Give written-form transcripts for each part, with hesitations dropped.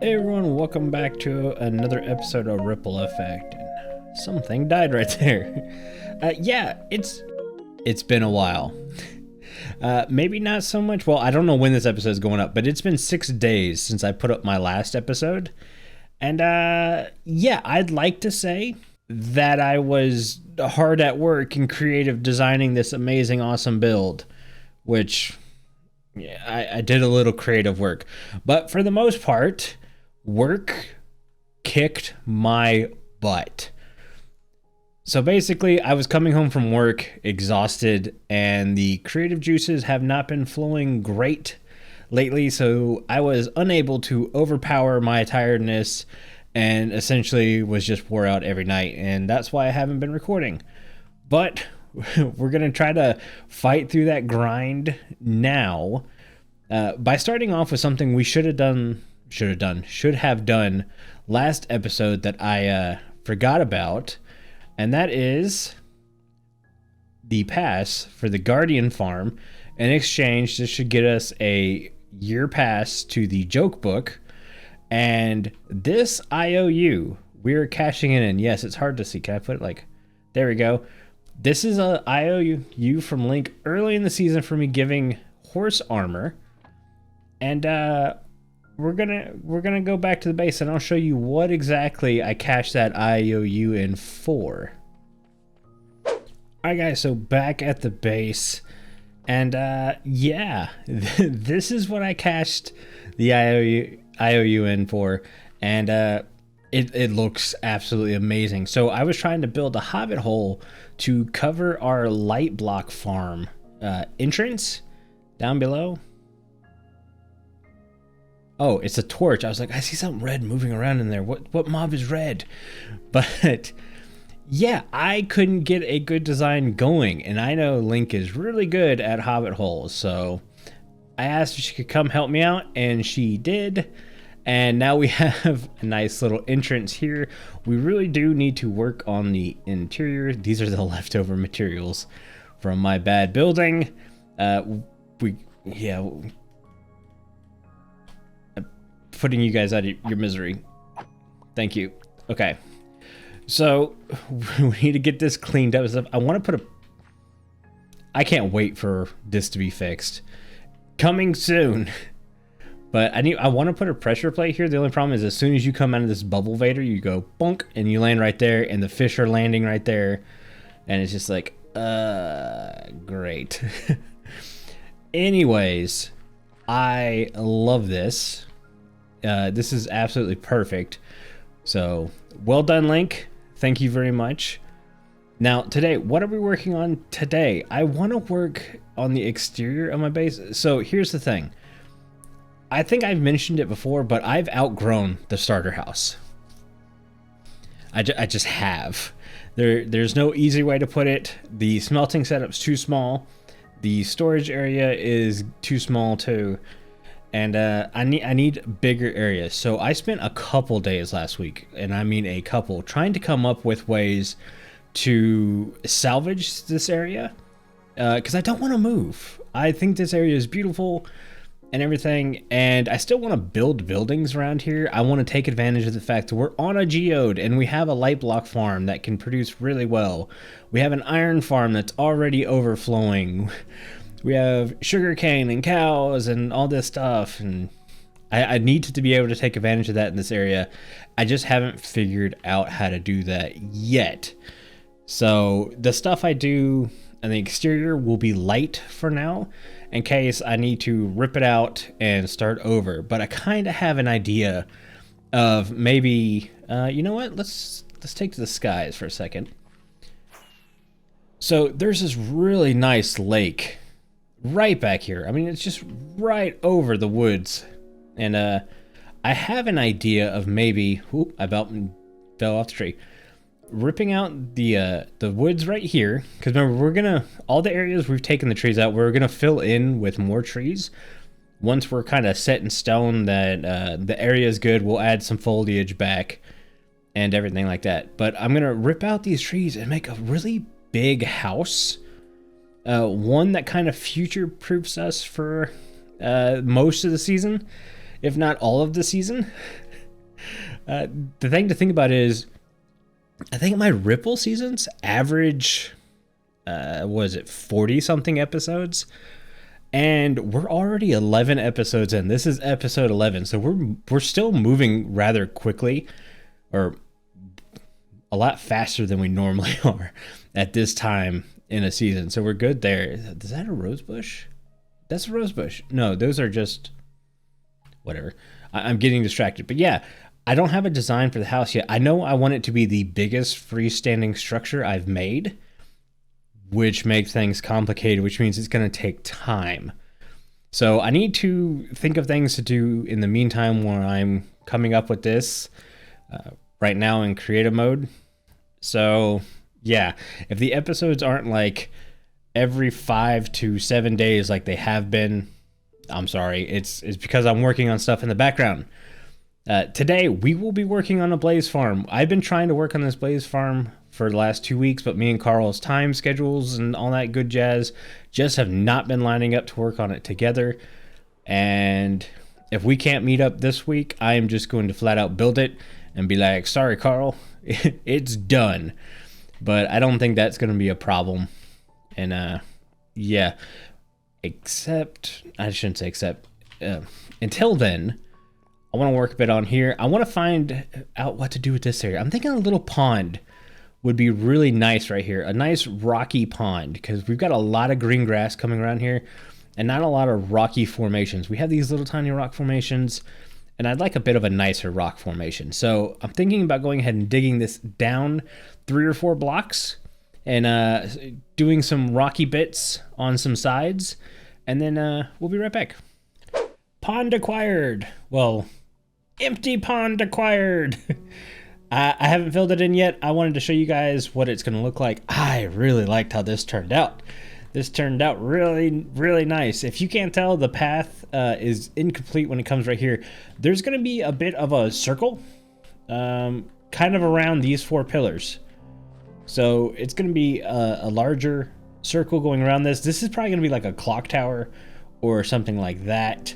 Hey everyone, welcome back to another episode of Ripple Effect. And something died right there. It's been a while. Maybe not so much. Well, I don't know when this episode is going up, but it's been 6 days since I put up my last episode. And I'd like to say that I was hard at work and creative designing this amazing, awesome build, which I did a little creative work. But for the most part, work kicked my butt. So basically, I was coming home from work exhausted, and the creative juices have not been flowing great lately, so I was unable to overpower my tiredness and essentially was just wore out every night, and that's why I haven't been recording. But we're going to try to fight through that grind now by starting off with something we should have done last episode that I forgot about, and that is the pass for the Guardian farm. In exchange, this should get us a year pass to the joke book, and this IOU we're cashing in. And yes, it's hard to see. Can I put it like, there we go. This is a IOU from Link early in the season for me giving horse armor, and we're gonna go back to the base, and I'll show you what exactly I cashed that IOU in for. Alright guys, so back at the base, and this is what I cashed the IOU in for, and it looks absolutely amazing. So I was trying to build a hobbit hole to cover our light block farm entrance down below. Oh, it's a torch. I was like, I see something red moving around in there. What mob is red? But yeah, I couldn't get a good design going, and I know Link is really good at hobbit holes, so I asked if she could come help me out, and she did. And now we have a nice little entrance here. We really do need to work on the interior. These are the leftover materials from my bad building. Putting you guys out of your misery. Thank you. Okay. So we need to get this cleaned up. I want to put I can't wait for this to be fixed. Coming soon. But I want to put a pressure plate here. The only problem is as soon as you come out of this bubble vader, you go bonk and you land right there, and the fish are landing right there. And it's just like, great. Anyways, I love this. This is absolutely perfect. So, well done, Link. Thank you very much. Now, today, what are we working on today? I want to work on the exterior of my base. So, here's the thing. I think I've mentioned it before, but I've outgrown the starter house. I just have. There's no easy way to put it. The smelting setup's too small. The storage area is too small, too. And I need bigger areas. So I spent a couple days last week, and I mean a couple, trying to come up with ways to salvage this area, because I don't want to move. I think this area is beautiful and everything, and I still want to build buildings around here. I want to take advantage of the fact that we're on a geode, and we have a light block farm that can produce really well. We have an iron farm that's already overflowing. We have sugarcane and cows and all this stuff, and I need to be able to take advantage of that in this area. I just haven't figured out how to do that yet. So the stuff I do on the exterior will be light for now, in case I need to rip it out and start over. But I kind of have an idea of maybe, you know what? Let's take to the skies for a second. So there's this really nice lake right back here. I mean, it's just right over the woods. And I have an idea of maybe, I about fell off the tree, ripping out the woods right here, because remember, we're gonna, all the areas we've taken the trees out, we're gonna fill in with more trees. Once we're kind of set in stone that the area is good, we'll add some foliage back and everything like that. But I'm gonna rip out these trees and make a really big house, one that kind of future proofs us for most of the season, if not all of the season. uh, the thing to think about is, I think my Ripple seasons average, was it 40 something episodes? And we're already 11 episodes in. This is episode 11, so we're still moving rather quickly, or a lot faster than we normally are at this time in a season. So we're good there. Is that a rose bush? That's a rose bush. No, those are just whatever. I'm getting distracted. But yeah, I don't have a design for the house yet. I know I want it to be the biggest freestanding structure I've made, which makes things complicated, which means it's going to take time. So I need to think of things to do in the meantime when I'm coming up with this right now in creative mode. So yeah, if the episodes aren't like every 5 to 7 days like they have been, I'm sorry. It's because I'm working on stuff in the background. Today, we will be working on a blaze farm. I've been trying to work on this blaze farm for the last 2 weeks, but me and Carl's time schedules and all that good jazz just have not been lining up to work on it together. And if we can't meet up this week, I am just going to flat out build it and be like, sorry, Carl, it's done. But I don't think that's going to be a problem. And yeah, except, I shouldn't say except, until then, I want to work a bit on here. I want to find out what to do with this area. I'm thinking a little pond would be really nice right here. A nice rocky pond, because we've got a lot of green grass coming around here and not a lot of rocky formations. We have these little tiny rock formations, and I'd like a bit of a nicer rock formation. So I'm thinking about going ahead and digging this down 3 or 4 blocks and doing some rocky bits on some sides, and then we'll be right back. Pond acquired. Well, empty pond acquired. I haven't filled it in yet. I wanted to show you guys what it's going to look like. I really liked how this turned out. This turned out really, really nice. If you can't tell, the path is incomplete when it comes right here. There's going to be a bit of a circle kind of around these 4 pillars. So it's going to be a larger circle going around this. This is probably going to be like a clock tower or something like that.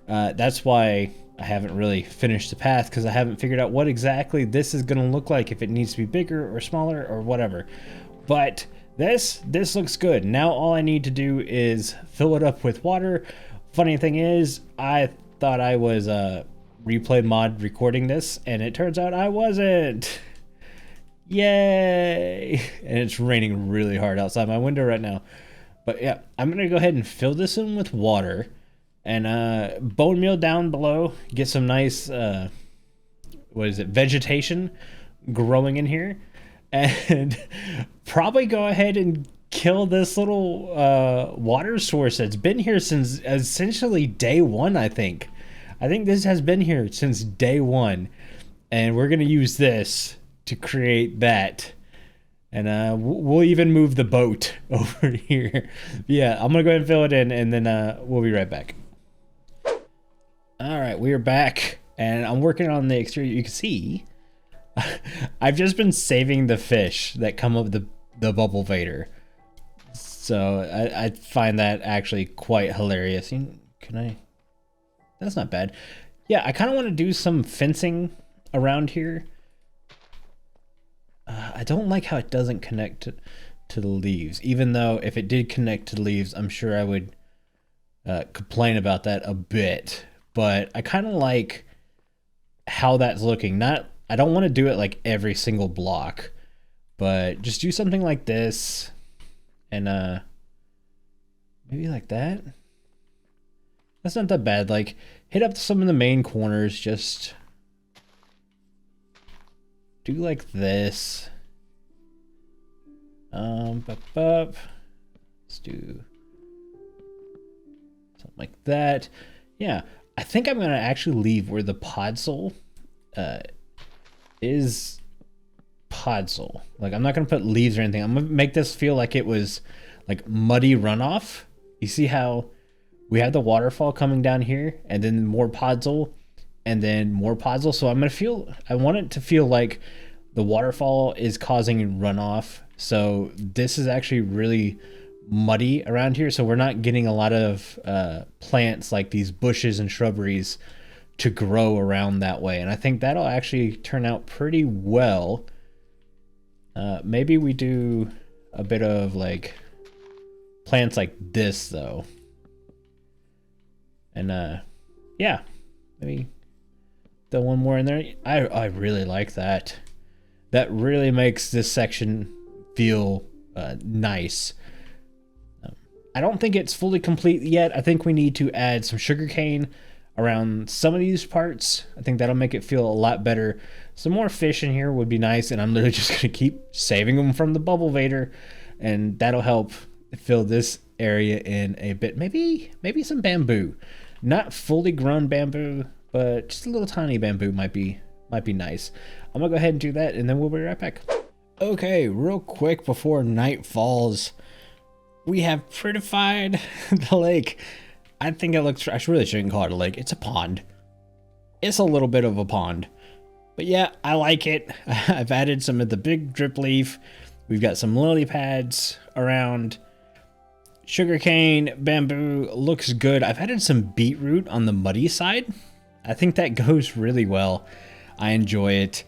That's why I haven't really finished the path, because I haven't figured out what exactly this is going to look like, if it needs to be bigger or smaller or whatever. But this looks good. Now all I need to do is fill it up with water. Funny thing is, I thought I was replay mod recording this, and it turns out I wasn't. Yay! And it's raining really hard outside my window right now. But yeah, I'm going to go ahead and fill this in with water. And bone meal down below, get some nice vegetation growing in here, and probably go ahead and kill this little water source that's been here since essentially day 1. I think this has been here since day 1, and we're gonna use this to create that. And we'll even move the boat over here. Yeah, I'm gonna go ahead and fill it in, and then we'll be right back. All right, we are back, and I'm working on the exterior. You can see I've just been saving the fish that come up the bubble vader. So I find that actually quite hilarious. Can I? That's not bad. Yeah, I kind of want to do some fencing around here. I don't like how it doesn't connect to the leaves, even though if it did connect to the leaves, I'm sure I would complain about that a bit. But I kind of like how that's looking. I don't want to do it like every single block, but just do something like this, and maybe like that. That's not that bad. Like, hit up some of the main corners. Just do like this. Let's do something like that. Yeah. I think I'm gonna actually leave where the podzol is podzol. Like, I'm not gonna put leaves or anything. I'm gonna make this feel like it was like muddy runoff. You see how we have the waterfall coming down here, and then more podzol, and then more podzol. So I want it to feel like the waterfall is causing runoff. So this is actually really muddy around here, so we're not getting a lot of plants like these bushes and shrubberies to grow around that way. And I think that'll actually turn out pretty well. Maybe we do a bit of like plants like this though. And yeah, maybe throw one more in there. I really like that. That really makes this section feel nice. I don't think it's fully complete yet. I think we need to add some sugarcane around some of these parts. I think that'll make it feel a lot better. Some more fish in here would be nice, and I'm literally just gonna keep saving them from the bubble vader, and that'll help fill this area in a bit. Maybe some bamboo. Not fully grown bamboo, but just a little tiny bamboo might be nice. I'm gonna go ahead and do that, and then we'll be right back. Okay, real quick before night falls, we have prettified the lake. I think it looks, I really shouldn't call it a lake. It's a pond. It's a little bit of a pond. But yeah, I like it. I've added some of the big drip leaf. We've got some lily pads around. Sugarcane, bamboo, looks good. I've added some beetroot on the muddy side. I think that goes really well. I enjoy it.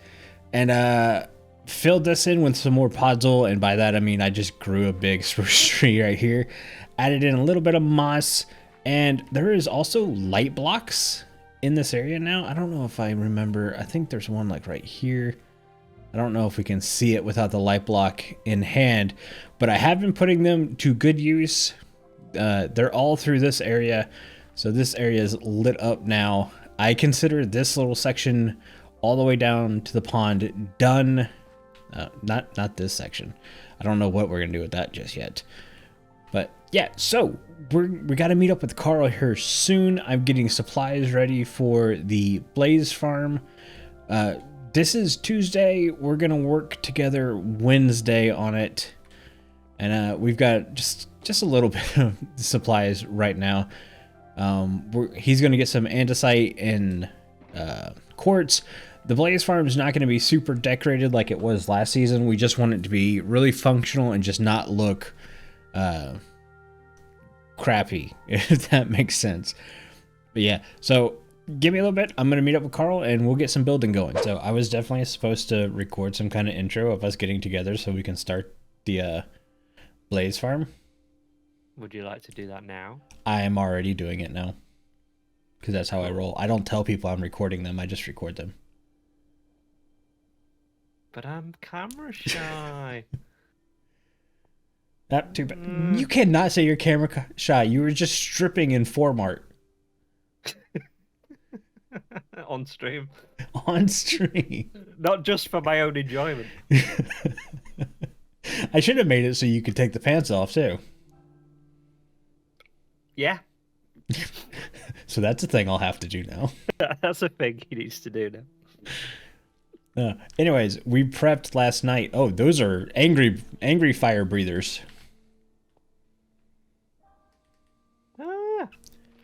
And filled this in with some more podzol, and by that I mean I just grew a big spruce tree right here. Added in a little bit of moss, and there is also light blocks in this area now. I don't know if I remember. I think there's one like right here. I don't know if we can see it without the light block in hand, but I have been putting them to good use. They're all through this area, so this area is lit up now. I consider this little section all the way down to the pond done. Not this section. I don't know what we're gonna do with that just yet. But yeah, so we got to meet up with Carl here soon. I'm getting supplies ready for the Blaze farm. This is Tuesday. We're gonna work together Wednesday on it, and we've got just a little bit of supplies right now. He's gonna get some andesite and quartz. The Blaze farm is not going to be super decorated like it was last season. We just want it to be really functional and just not look crappy, if that makes sense. But yeah, so give me a little bit. I'm going to meet up with Carl and we'll get some building going. So I was definitely supposed to record some kind of intro of us getting together so we can start the Blaze farm. Would you like to do that now? I am already doing it now because that's how I roll. I don't tell people I'm recording them. I just record them. But I'm camera shy. Not too bad. You cannot say you're camera shy. You were just stripping in form art. On stream. On stream. Not just for my own enjoyment. I should have made it so you could take the pants off too. Yeah. So that's a thing I'll have to do now. That's a thing he needs to do now. Anyways, we prepped last night. Oh, those are angry fire breathers. Ah.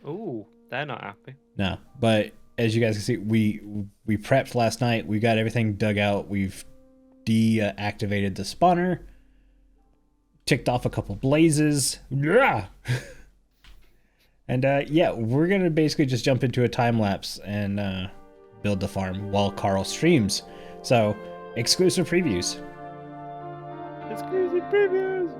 Ooh, they're not happy. No, but as you guys can see, we prepped last night. We got everything dug out. We've deactivated the spawner. Ticked off a couple blazes. Yeah. And yeah, we're gonna basically just jump into a time lapse and build the farm while Carl streams. So, exclusive previews. Exclusive previews.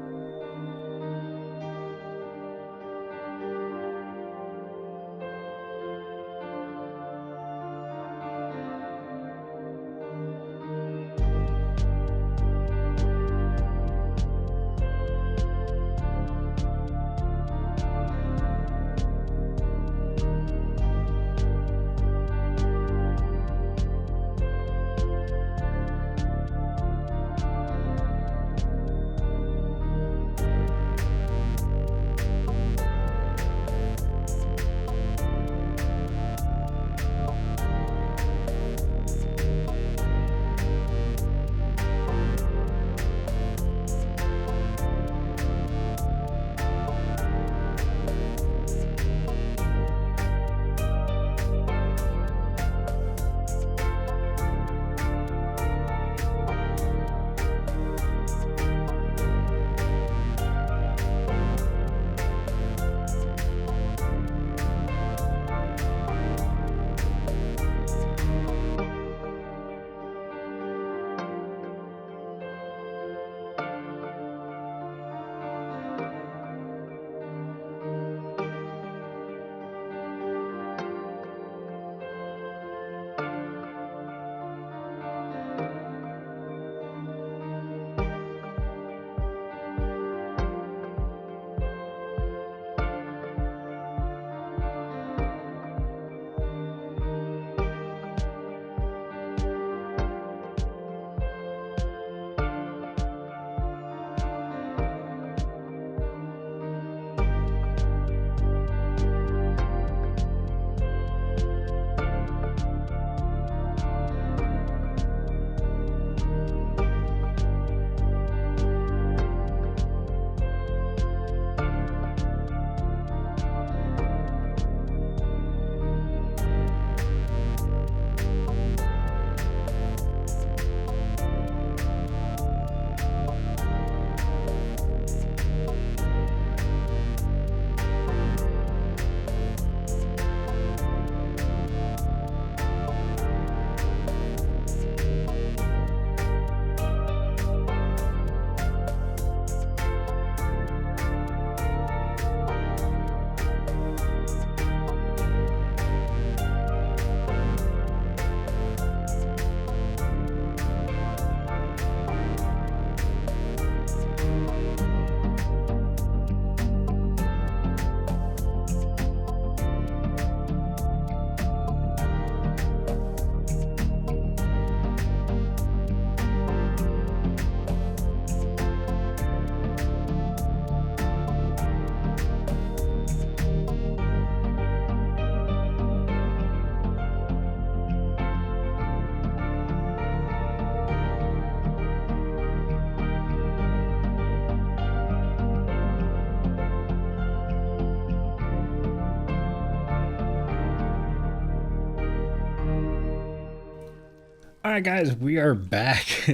All right, guys, we are back.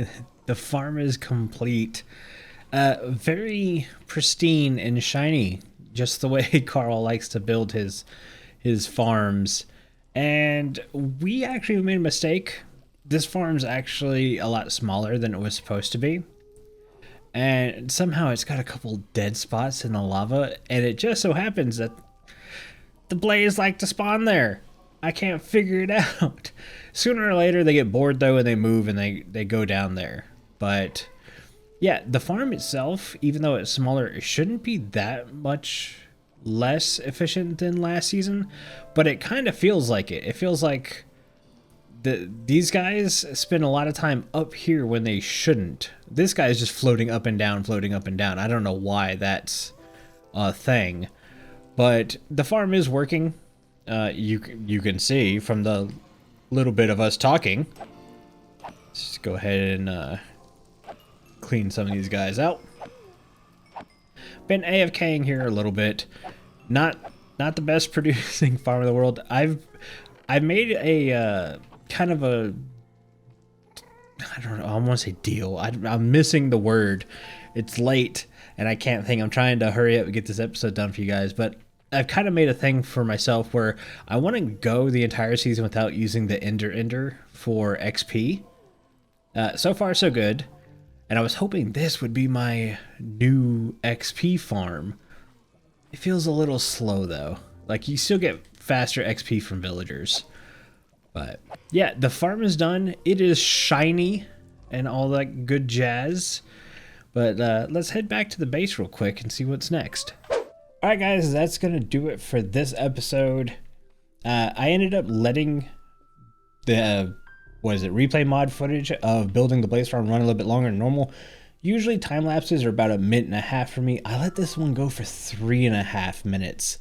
The farm is complete. Very pristine and shiny, just the way Carl likes to build his farms. And we actually made a mistake. This farm's actually a lot smaller than it was supposed to be. And somehow it's got a couple dead spots in the lava, and it just so happens that the blaze like to spawn there. I can't figure it out. Sooner or later they get bored though and they move and they go down there. But yeah, the farm itself, even though it's smaller, it shouldn't be that much less efficient than last season, but it kind of feels like it. It feels like these guys spend a lot of time up here when they shouldn't. This guy is just floating up and down, floating up and down. I don't know why that's a thing, but the farm is working. You can see from the little bit of us talking. Let's just go ahead and clean some of these guys out. Been AFKing here a little bit. Not the best producing farm in the world. I've made a kind of a, I don't know, I want to say deal. I'm missing the word. It's late and I can't think. I'm trying to hurry up and get this episode done for you guys, but I've kind of made a thing for myself where I want to go the entire season without using the Ender for XP. So far, so good. And I was hoping this would be my new XP farm. It feels a little slow though. Like you still get faster XP from villagers. But yeah, the farm is done. It is shiny and all that good jazz. But let's head back to the base real quick and see what's next. Alright guys, that's going to do it for this episode. I ended up letting the, replay mod footage of building the blaze farm run a little bit longer than normal. Usually time lapses are about 1.5 minutes for me. I let this one go for 3.5 minutes.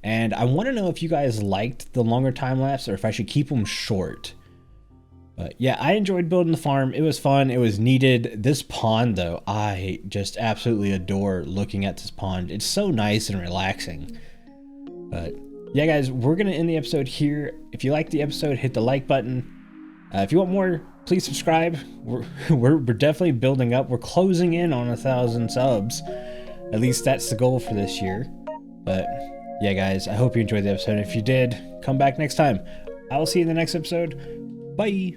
And I want to know if you guys liked the longer time lapse or if I should keep them short. But yeah, I enjoyed building the farm. It was fun. It was needed. This pond, though, I just absolutely adore looking at this pond. It's so nice and relaxing. But yeah, guys, we're going to end the episode here. If you liked the episode, hit the like button. If you want more, please subscribe. We're definitely building up. We're closing in on 1,000 subs. At least that's the goal for this year. But yeah, guys, I hope you enjoyed the episode. If you did, come back next time. I will see you in the next episode. Bye.